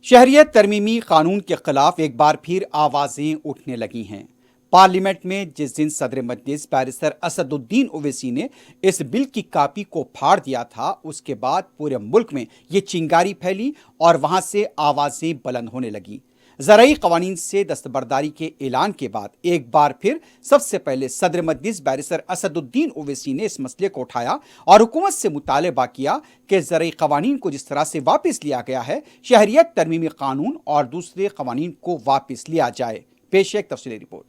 شہریت ترمیمی قانون کے خلاف ایک بار پھر آوازیں اٹھنے لگی ہیں۔ پارلیمنٹ میں جس دن صدر مجلس بیرسٹر اسد الدین اویسی نے اس بل کی کاپی کو پھاڑ دیا تھا، اس کے بعد پورے ملک میں یہ چنگاری پھیلی اور وہاں سے آوازیں بلند ہونے لگیں۔ زرعی قوانین سے دستبرداری کے اعلان کے بعد ایک بار پھر سب سے پہلے صدر مجلس بیرسٹر اسد الدین اویسی نے اس مسئلے کو اٹھایا اور حکومت سے مطالبہ کیا کہ زرعی قوانین کو جس طرح سے واپس لیا گیا ہے، شہریت ترمیمی قانون اور دوسرے قوانین کو واپس لیا جائے۔ پیش ہے ایک تفصیلی رپورٹ۔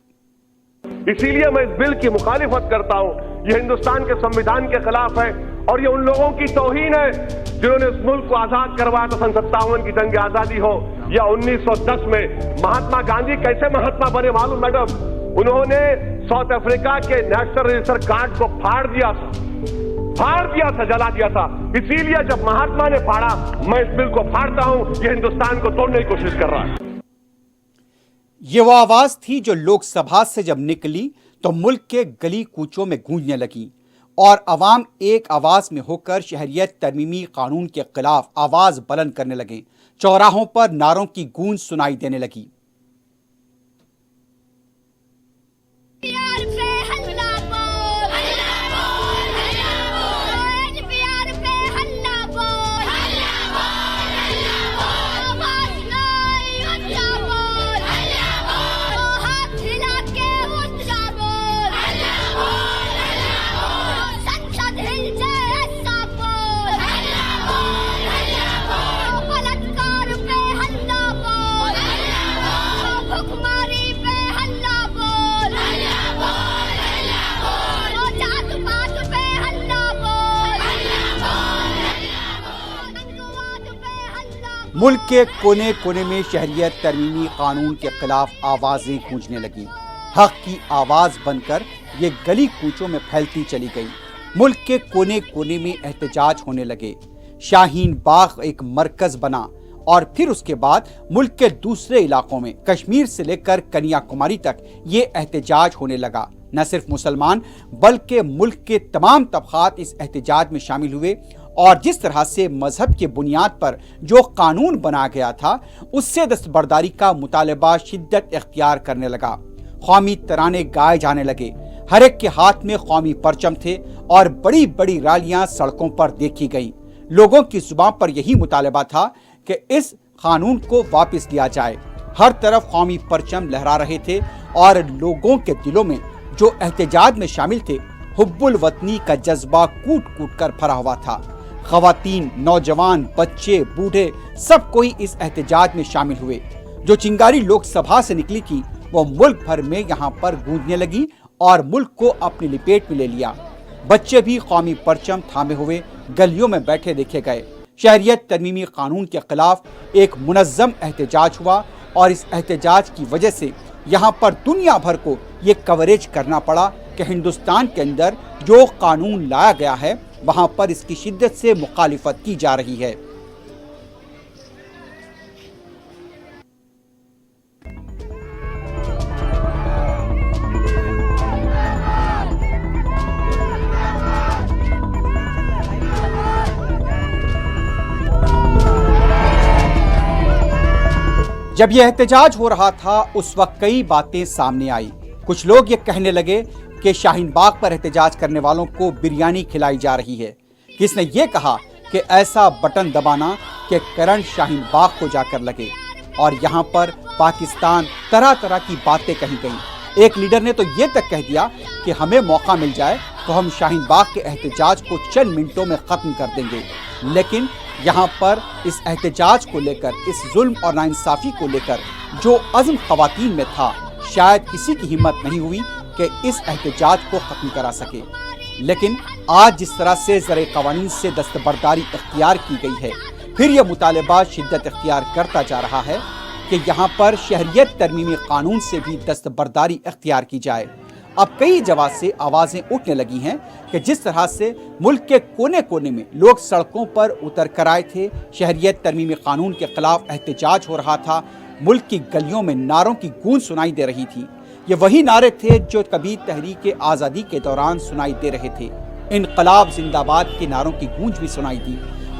اسی لیے میں اس بل کی مخالفت کرتا ہوں۔ یہ ہندوستان کے سنویدھان کے خلاف ہے اور یہ ان لوگوں کی توہین ہے جنہوں نے اس ملک کو آزاد کروایا تو سن 57 کی جنگ آزادی ہو یا 1910 میں مہاتما گاندھی کیسے مہاتما بنے معلوم میڈم؟ انہوں نے ساؤتھ افریقہ کے نیشنل رجسٹر کارڈ کو پھاڑ دیا تھا، جلا دیا تھا۔ اسی لیے جب مہاتما نے پھاڑا، میں اس بل کو پھاڑتا ہوں۔ یہ ہندوستان کو توڑنے کی کوشش کر رہا ہے۔ یہ وہ آواز تھی جو لوک سبھا سے جب نکلی تو ملک کے گلی کوچوں میں گونجنے لگی اور عوام ایک آواز میں ہو کر شہریت ترمیمی قانون کے خلاف آواز بلند کرنے لگے۔ چوراہوں پر نعروں کی گونج سنائی دینے لگی۔ ملک کے کونے کونے میں شہریت ترمیمی قانون کے خلاف آوازیں گونجنے لگیں۔ حق کی آواز بن کر یہ گلی کوچوں میں پھیلتی چلی گئی۔ ملک کے کونے کونے میں احتجاج ہونے لگے۔ شاہین باغ ایک مرکز بنا اور پھر اس کے بعد ملک کے دوسرے علاقوں میں کشمیر سے لے کر کنیا کماری تک یہ احتجاج ہونے لگا۔ نہ صرف مسلمان بلکہ ملک کے تمام طبقات اس احتجاج میں شامل ہوئے اور جس طرح سے مذہب کی بنیاد پر جو قانون بنا گیا تھا اس سے دستبرداری کا مطالبہ شدت اختیار کرنے لگا۔ قومی ترانے گائے جانے لگے، ہر ایک کے ہاتھ میں قومی پرچم تھے اور بڑی بڑی ریلیاں سڑکوں پر دیکھی گئیں۔ لوگوں کی زبان پر یہی مطالبہ تھا کہ اس قانون کو واپس لیا جائے۔ ہر طرف قومی پرچم لہرا رہے تھے اور لوگوں کے دلوں میں جو احتجاج میں شامل تھے حب الوطنی کا جذبہ کوٹ کوٹ کر بھرا ہوا تھا۔ خواتین، نوجوان، بچے، بوڑھے سب کوئی اس احتجاج میں شامل ہوئے۔ جو چنگاری لوک سبھا سے نکلی تھی وہ ملک بھر میں یہاں پر گونجنے لگی اور ملک کو اپنی لپیٹ میں لے لیا۔ بچے بھی قومی پرچم تھامے ہوئے گلیوں میں بیٹھے دیکھے گئے۔ شہریت ترمیمی قانون کے خلاف ایک منظم احتجاج ہوا اور اس احتجاج کی وجہ سے یہاں پر دنیا بھر کو یہ کوریج کرنا پڑا کہ ہندوستان کے اندر جو قانون لایا گیا ہے وہاں پر اس کی شدت سے مخالفت کی جا رہی ہے۔ جب یہ احتجاج ہو رہا تھا اس وقت کئی باتیں سامنے آئی۔ کچھ لوگ یہ کہنے لگے کہ شاہین باغ پر احتجاج کرنے والوں کو بریانی کھلائی جا رہی ہے۔ کس نے یہ کہا کہ ایسا بٹن دبانا کہ کرنٹ شاہین باغ کو جا کر لگے، اور یہاں پر پاکستان طرح طرح کی باتیں کہی گئیں۔ ایک لیڈر نے تو یہ تک کہہ دیا کہ ہمیں موقع مل جائے تو ہم شاہین باغ کے احتجاج کو چند منٹوں میں ختم کر دیں گے۔ لیکن یہاں پر اس احتجاج کو لے کر، اس ظلم اور ناانصافی کو لے کر جو عزم خواتین میں تھا، شاید کسی کی ہمت نہیں ہوئی کہ اس احتجاج کو ختم کرا سکے۔ لیکن آج جس طرح سے زرعی قوانین سے دستبرداری اختیار کی گئی ہے، پھر یہ مطالبہ شدت اختیار کرتا جا رہا ہے کہ یہاں پر شہریت ترمیمی قانون سے بھی دستبرداری اختیار کی جائے۔ اب کئی جگہ سے آوازیں اٹھنے لگی ہیں کہ جس طرح سے ملک کے کونے کونے میں لوگ سڑکوں پر اتر کر آئے تھے، شہریت ترمیمی قانون کے خلاف احتجاج ہو رہا تھا، ملک کی گلیوں میں نعروں کی گونج سنائی دے رہی تھی۔ یہ وہی نعرے تھے جو کبھی تحریک آزادی کے دوران سنائی دے رہے تھے۔ انقلاب زندہ باد کے نعروں کی گونج بھی سنائی دی۔